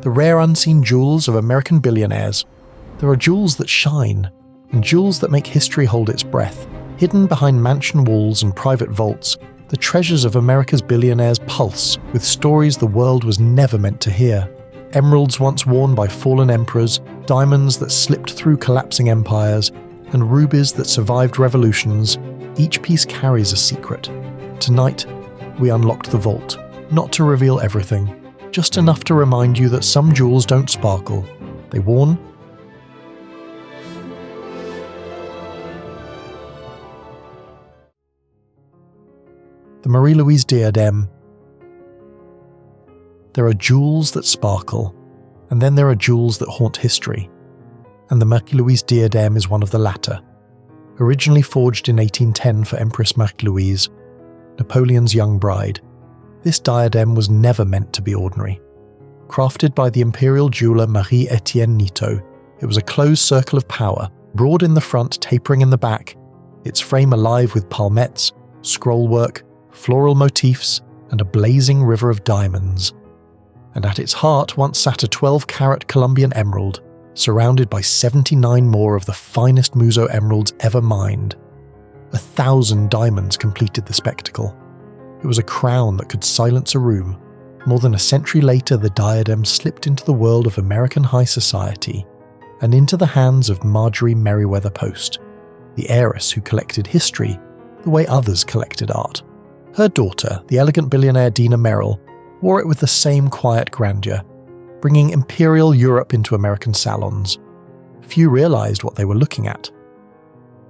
the rare unseen jewels of American billionaires. There are jewels that shine, and jewels that make history hold its breath. Hidden behind mansion walls and private vaults, the treasures of America's billionaires pulse with stories the world was never meant to hear. Emeralds once worn by fallen emperors, diamonds that slipped through collapsing empires, and rubies that survived revolutions, each piece carries a secret. Tonight, we unlocked the vault, not to reveal everything, just enough to remind you that some jewels don't sparkle. They warn. The Marie-Louise Diadem. There are jewels that sparkle, and then there are jewels that haunt history. And the Marie-Louise Diadem is one of the latter. Originally forged in 1810 for Empress Marie-Louise, Napoleon's young bride, this diadem was never meant to be ordinary. Crafted by the imperial jeweller Marie Antoinette, it was a closed circle of power, broad in the front, tapering in the back, its frame alive with palmettes, scrollwork, floral motifs, and a blazing river of diamonds. And at its heart once sat a 12-carat Colombian emerald, surrounded by 79 more of the finest Muso emeralds ever mined. 1,000 diamonds completed the spectacle. It was a crown that could silence a room. More than a century later, the diadem slipped into the world of American high society and into the hands of Marjorie Merriweather Post, the heiress who collected history the way others collected art. Her daughter, the elegant billionaire Dina Merrill, wore it with the same quiet grandeur, bringing imperial Europe into American salons. Few realized what they were looking at.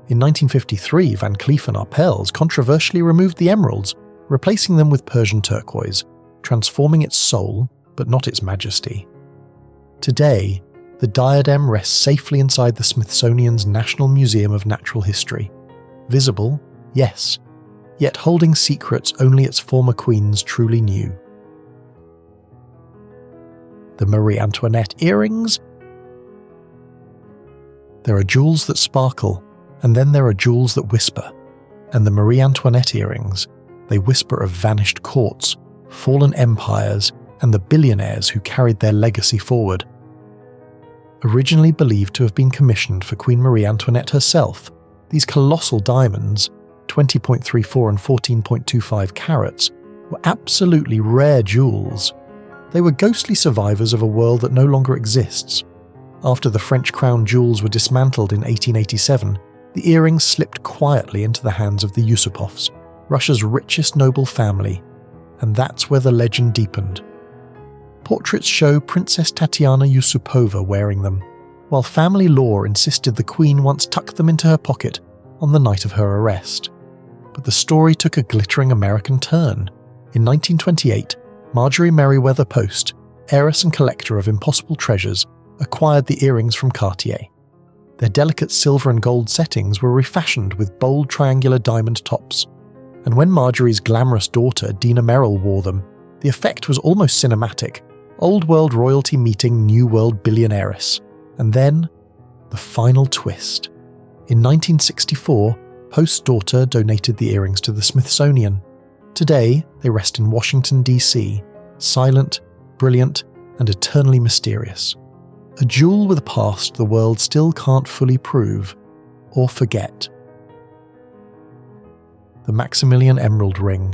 In 1953, Van Cleef & Arpels controversially removed the emeralds, replacing them with Persian turquoise, transforming its soul, but not its majesty. Today, the diadem rests safely inside the Smithsonian's National Museum of Natural History. Visible, yes, yet holding secrets only its former queens truly knew. The Marie Antoinette earrings? There are jewels that sparkle, and then there are jewels that whisper. And the Marie Antoinette earrings, they whisper of vanished courts, fallen empires, and the billionaires who carried their legacy forward. Originally believed to have been commissioned for Queen Marie Antoinette herself, these colossal diamonds, 20.34 and 14.25 carats, were absolutely rare jewels. They were ghostly survivors of a world that no longer exists. After the French crown jewels were dismantled in 1887, the earrings slipped quietly into the hands of the Yusupovs, Russia's richest noble family, and that's where the legend deepened. Portraits show Princess Tatiana Yusupova wearing them, while family lore insisted the Queen once tucked them into her pocket on the night of her arrest. But the story took a glittering American turn. In 1928, Marjorie Merriweather Post, heiress and collector of impossible treasures, acquired the earrings from Cartier. Their delicate silver and gold settings were refashioned with bold triangular diamond tops, and when Marjorie's glamorous daughter Dina Merrill wore them, the effect was almost cinematic, old world royalty meeting new world billionaires. And then, the final twist. In 1964, Post's daughter donated the earrings to the Smithsonian. Today, they rest in Washington, D.C., silent, brilliant, and eternally mysterious. A jewel with a past the world still can't fully prove or forget. The Maximilian Emerald Ring.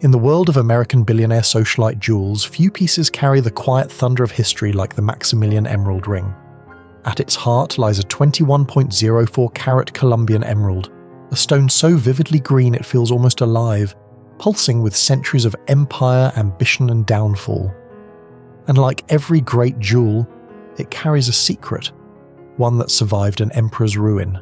In the world of American billionaire socialite jewels, few pieces carry the quiet thunder of history like the Maximilian Emerald Ring. At its heart lies a 21.04 carat Colombian emerald, a stone so vividly green it feels almost alive, pulsing with centuries of empire, ambition, and downfall. And like every great jewel, it carries a secret, one that survived an emperor's ruin.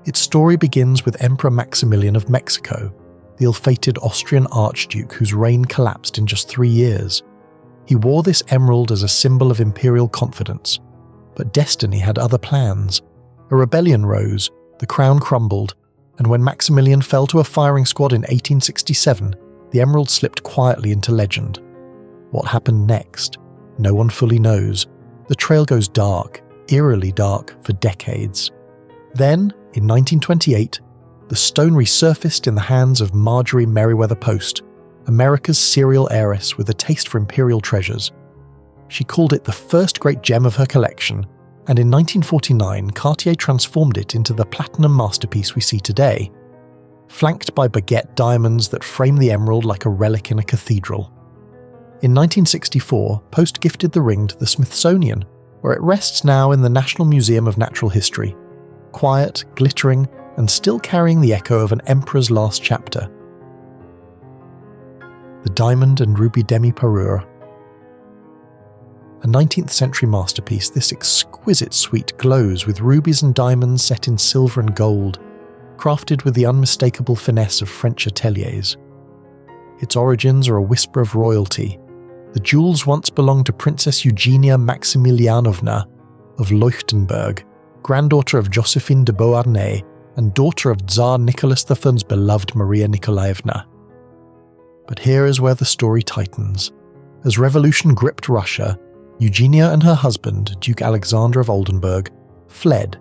Its story begins with Emperor Maximilian of Mexico, the ill-fated Austrian archduke whose reign collapsed in just 3 years. He wore this emerald as a symbol of imperial confidence, but destiny had other plans. A rebellion rose, the crown crumbled, and when Maximilian fell to a firing squad in 1867, the emerald slipped quietly into legend. What happened next? No one fully knows. The trail goes dark, eerily dark, for decades. Then, in 1928, the stone resurfaced in the hands of Marjorie Merriweather Post, America's serial heiress with a taste for imperial treasures. She called it the first great gem of her collection, and in 1949 Cartier transformed it into the platinum masterpiece we see today, flanked by baguette diamonds that frame the emerald like a relic in a cathedral. In 1964, Post gifted the ring to the Smithsonian, where it rests now in the National Museum of Natural History, quiet, glittering, and still carrying the echo of an emperor's last chapter. The diamond and ruby demi-parure. A 19th century masterpiece, this exquisite suite glows with rubies and diamonds set in silver and gold, crafted with the unmistakable finesse of French ateliers. Its origins are a whisper of royalty. The jewels once belonged to Princess Eugenia Maximilianovna of Leuchtenberg, granddaughter of Josephine de Beauharnais and daughter of Tsar Nicholas I's beloved Maria Nikolaevna. But here is where the story tightens. As revolution gripped Russia, Eugenia and her husband, Duke Alexander of Oldenburg, fled,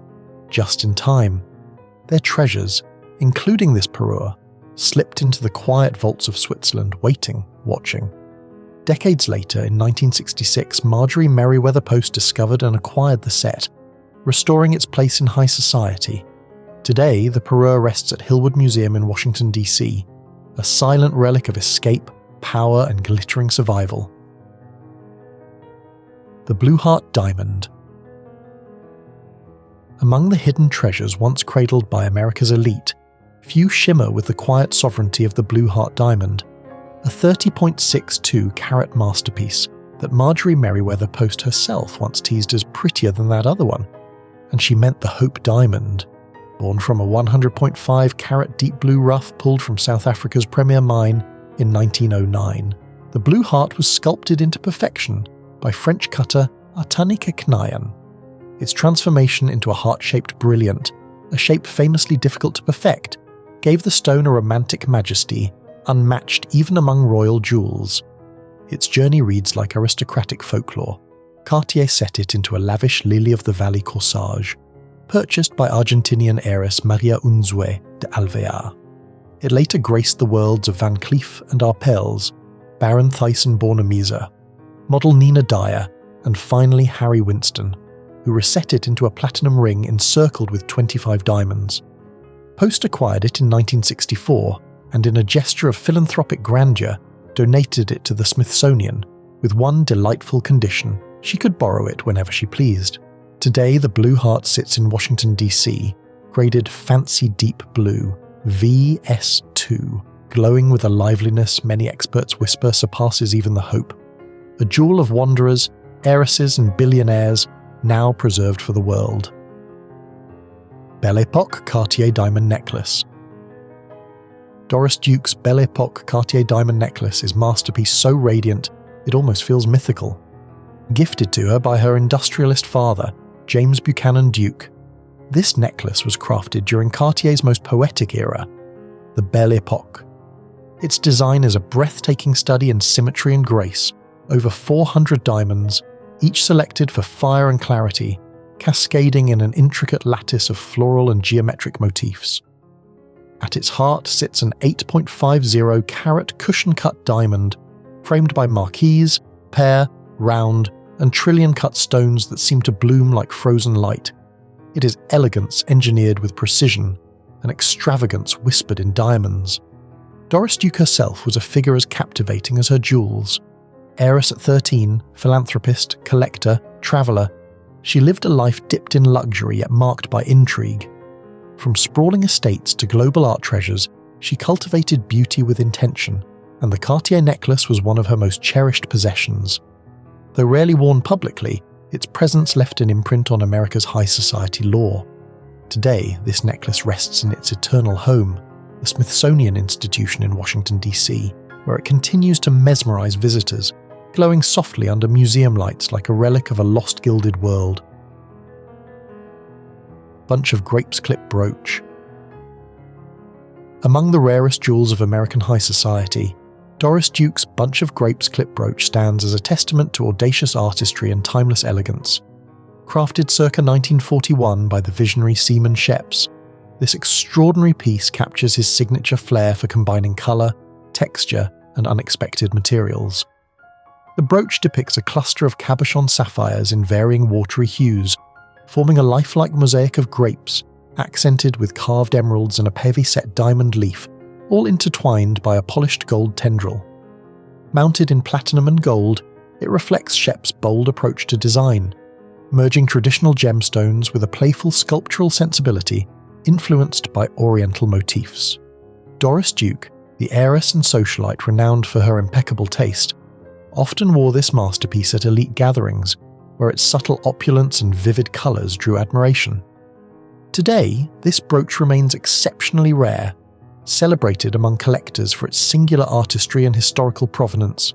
just in time. Their treasures, including this parure, slipped into the quiet vaults of Switzerland, waiting, watching. Decades later, in 1966, Marjorie Merriweather Post discovered and acquired the set, restoring its place in high society. Today, the parure rests at Hillwood Museum in Washington, D.C., a silent relic of escape, power, and glittering survival. The Blue Heart Diamond. Among the hidden treasures once cradled by America's elite, few shimmer with the quiet sovereignty of the Blue Heart Diamond, a 30.62 carat masterpiece that Marjorie Merriweather Post herself once teased as prettier than that other one, and she meant the Hope Diamond, born from a 100.5 carat deep blue rough pulled from South Africa's premier mine in 1909. The Blue Heart was sculpted into perfection by French cutter Artanika Knayan. Its transformation into a heart-shaped brilliant, a shape famously difficult to perfect, gave the stone a romantic majesty, unmatched even among royal jewels. Its journey reads like aristocratic folklore. Cartier set it into a lavish lily-of-the-valley corsage, purchased by Argentinian heiress Maria Unzue de Alvear. It later graced the worlds of Van Cleef and Arpels, Baron Thyssen-born Amisa, model Nina Dyer, and finally Harry Winston, who reset it into a platinum ring encircled with 25 diamonds. Post acquired it in 1964, and in a gesture of philanthropic grandeur, donated it to the Smithsonian, with one delightful condition: she could borrow it whenever she pleased. Today, the Blue Heart sits in Washington, D.C., graded fancy deep blue, VS2, glowing with a liveliness many experts whisper surpasses even the Hope. A jewel of wanderers, heiresses and billionaires, now preserved for the world. Belle Epoque Cartier Diamond Necklace. Doris Duke's Belle Epoque Cartier Diamond Necklace is masterpiece so radiant it almost feels mythical. Gifted to her by her industrialist father, James Buchanan Duke, this necklace was crafted during Cartier's most poetic era, the Belle Epoque. Its design is a breathtaking study in symmetry and grace, over 400 diamonds, each selected for fire and clarity, cascading in an intricate lattice of floral and geometric motifs. At its heart sits an 8.50 carat cushion-cut diamond, framed by marquise, pear, round, and trillion-cut stones that seem to bloom like frozen light. It is elegance engineered with precision, and extravagance whispered in diamonds. Doris Duke herself was a figure as captivating as her jewels. Heiress at 13, philanthropist, collector, traveller, she lived a life dipped in luxury yet marked by intrigue. From sprawling estates to global art treasures, she cultivated beauty with intention, and the Cartier necklace was one of her most cherished possessions. Though rarely worn publicly, its presence left an imprint on America's high society lore. Today, this necklace rests in its eternal home, the Smithsonian Institution in Washington, D.C., where it continues to mesmerize visitors, glowing softly under museum lights like a relic of a lost gilded world. Bunch of Grapes Clip Brooch. Among the rarest jewels of American high society, Doris Duke's Bunch of Grapes Clip Brooch stands as a testament to audacious artistry and timeless elegance. Crafted circa 1941 by the visionary Seaman Sheps, this extraordinary piece captures his signature flair for combining colour, texture, and unexpected materials. The brooch depicts a cluster of cabochon sapphires in varying watery hues, forming a lifelike mosaic of grapes, accented with carved emeralds and a heavy-set diamond leaf, all intertwined by a polished gold tendril. Mounted in platinum and gold, it reflects Shep's bold approach to design, merging traditional gemstones with a playful sculptural sensibility influenced by Oriental motifs. Doris Duke, the heiress and socialite renowned for her impeccable taste, often wore this masterpiece at elite gatherings, where its subtle opulence and vivid colours drew admiration. Today, this brooch remains exceptionally rare, celebrated among collectors for its singular artistry and historical provenance.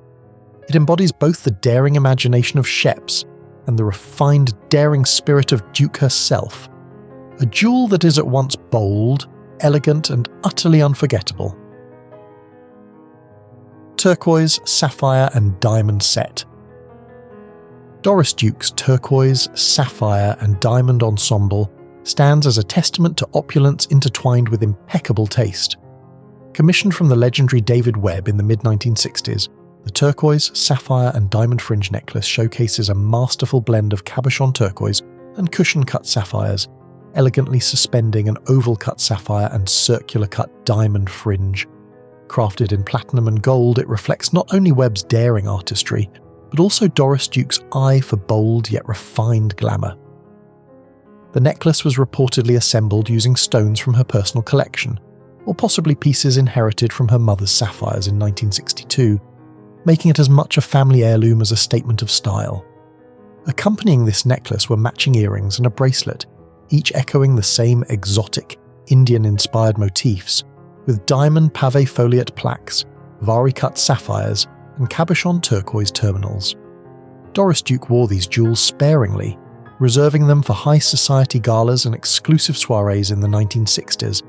It embodies both the daring imagination of Shep's and the refined, daring spirit of Duke herself, a jewel that is at once bold, elegant, and utterly unforgettable. Turquoise, sapphire, and diamond set. Doris Duke's turquoise, sapphire, and diamond ensemble stands as a testament to opulence intertwined with impeccable taste. Commissioned from the legendary David Webb in the mid-1960s, the turquoise, sapphire, and diamond fringe necklace showcases a masterful blend of cabochon turquoise and cushion-cut sapphires, elegantly suspending an oval-cut sapphire and circular-cut diamond fringe. Crafted in platinum and gold, it reflects not only Webb's daring artistry, but also Doris Duke's eye for bold yet refined glamour. The necklace was reportedly assembled using stones from her personal collection, or possibly pieces inherited from her mother's sapphires in 1962, making it as much a family heirloom as a statement of style. Accompanying this necklace were matching earrings and a bracelet, each echoing the same exotic, Indian-inspired motifs, with diamond pavé foliate plaques, vari-cut sapphires, and cabochon turquoise terminals. Doris Duke wore these jewels sparingly, reserving them for high society galas and exclusive soirees in the 1960s,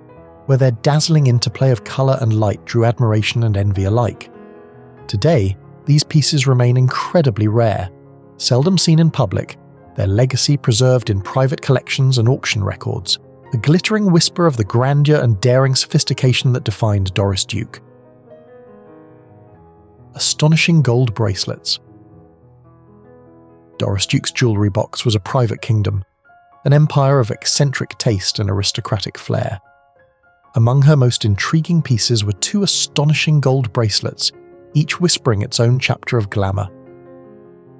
where their dazzling interplay of colour and light drew admiration and envy alike. Today, these pieces remain incredibly rare, seldom seen in public, their legacy preserved in private collections and auction records, a glittering whisper of the grandeur and daring sophistication that defined Doris Duke. Astonishing gold bracelets. Doris Duke's jewellery box was a private kingdom, an empire of eccentric taste and aristocratic flair. Among her most intriguing pieces were two astonishing gold bracelets, each whispering its own chapter of glamour.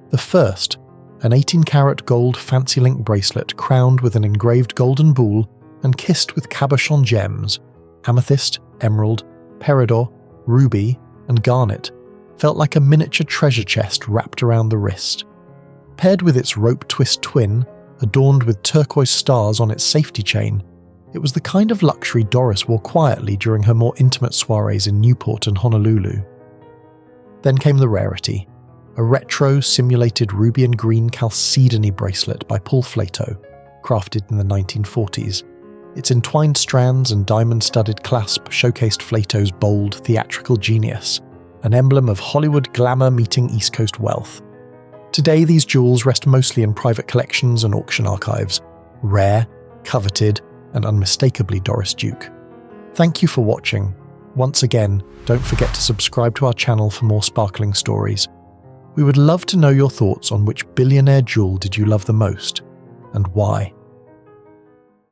The first, an 18-carat gold fancy link bracelet crowned with an engraved golden bull and kissed with cabochon gems, amethyst, emerald, peridot, ruby, and garnet, felt like a miniature treasure chest wrapped around the wrist. Paired with its rope twist twin, adorned with turquoise stars on its safety chain, it was the kind of luxury Doris wore quietly during her more intimate soirees in Newport and Honolulu. Then came the rarity, a retro simulated ruby and green chalcedony bracelet by Paul Flato, crafted in the 1940s. Its entwined strands and diamond-studded clasp showcased Flato's bold, theatrical genius, an emblem of Hollywood glamour meeting East Coast wealth. Today, these jewels rest mostly in private collections and auction archives, rare, coveted, and unmistakably Doris Duke. Thank you for watching. Once again, don't forget to subscribe to our channel for more sparkling stories. We would love to know your thoughts on which billionaire jewel did you love the most, and why.